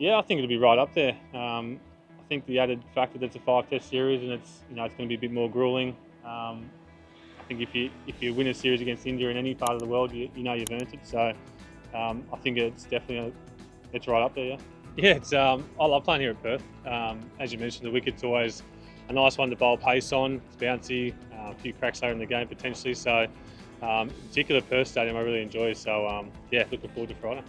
Yeah, I think it'll be right up there. I think the added factor that it's a 5-test series and it's going to be a bit more grueling. I think if you win a series against India in any part of the world, you know you've earned it. So I think it's definitely it's right up there. Yeah, yeah. I love playing here at Perth. As you mentioned, the wicket's always a nice one to bowl pace on. It's bouncy, a few cracks later in the game potentially. So in particular, Perth Stadium I really enjoy. So yeah, looking forward to Friday.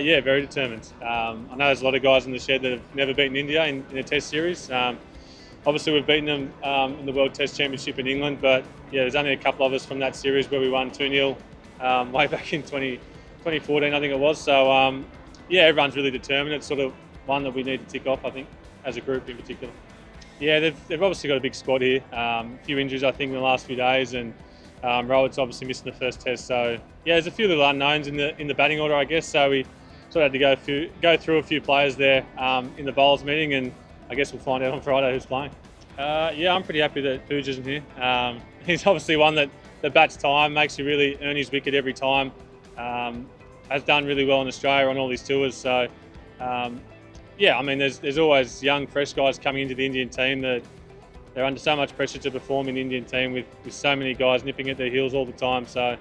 Yeah, very determined. I know there's a lot of guys in the shed that have never beaten India in a Test series. Obviously, we've beaten them in the World Test Championship in England, but yeah, there's only a couple of us from that series where we won 2-0 way back in 2014, I think it was. So yeah, everyone's really determined. It's sort of one that we need to tick off, I think, as a group in particular. Yeah, they've obviously got a big squad here. A few injuries, I think, in the last few days, and Rowett's obviously missing the first Test. So yeah, there's a few little unknowns in the batting order, I guess. So we sort of had to go through a few players there in the bowlers meeting, and I guess we'll find out on Friday who's playing. Yeah, I'm pretty happy that Pooj isn't here. He's obviously one that bats time, makes you really earn his wicket every time. Has done really well in Australia on all these tours. So yeah, I mean, there's always young, fresh guys coming into the Indian team that they're under so much pressure to perform in the Indian team with so many guys nipping at their heels all the time. So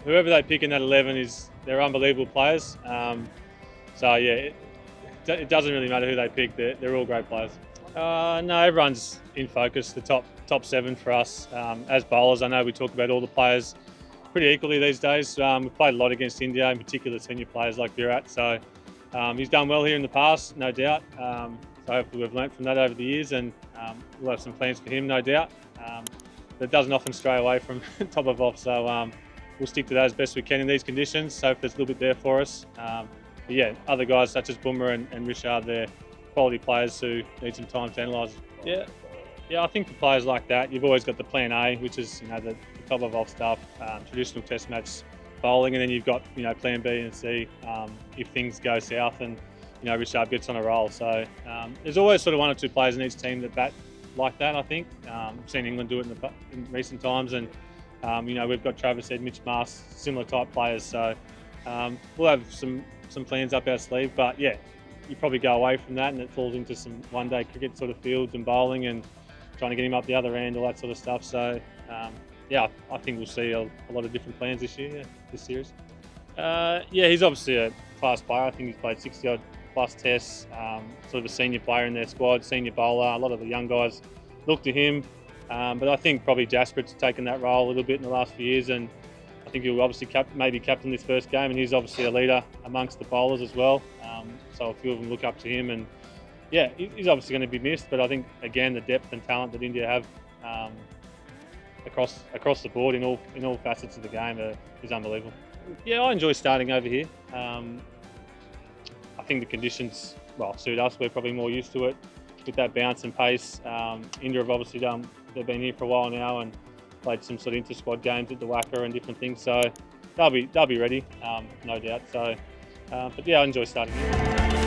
whoever they pick in that 11 they're unbelievable players. So yeah, it doesn't really matter who they pick. They're all great players. No, everyone's in focus. The top 7 for us as bowlers. I know we talk about all the players pretty equally these days. We've played a lot against India, in particular senior players like Virat. So he's done well here in the past, no doubt. So hopefully we've learnt from that over the years, and we'll have some plans for him, no doubt. That doesn't often stray away from top of off. So we'll stick to that as best we can in these conditions. Hope there's a little bit there for us. But yeah, other guys such as Bumrah and Richard, they're quality players who need some time to analyse. Yeah, I think for players like that, you've always got the plan A, which is the top of off stuff, traditional Test match bowling, and then you've got plan B and C if things go south and Richard gets on a roll. So there's always sort of 1 or 2 players in each team that bat like that. I think we've seen England do it in recent times, and we've got Travis Head, Mitch Marsh, similar type players. So we'll have some plans up our sleeve, but yeah, you probably go away from that and it falls into some one-day cricket sort of fields and bowling and trying to get him up the other end, all that sort of stuff. So yeah, I think we'll see a lot of different plans this year, this series. Yeah, he's obviously a class player. I think he's played 60-odd plus tests, sort of a senior player in their squad, senior bowler. A lot of the young guys look to him, but I think probably Jasper's taken that role a little bit in the last few years, and I think he'll obviously maybe captain this first game, and he's obviously a leader amongst the bowlers as well. So a few of them look up to him, and yeah, he's obviously going to be missed. But I think again the depth and talent that India have across the board in all facets of the game is unbelievable. Yeah, I enjoy starting over here. I think the conditions suit us. We're probably more used to it with that bounce and pace. India have obviously they've been here for a while now and played some sort of inter-squad games at the Wacker and different things. So they'll be ready, no doubt. So, but yeah, I enjoy starting here.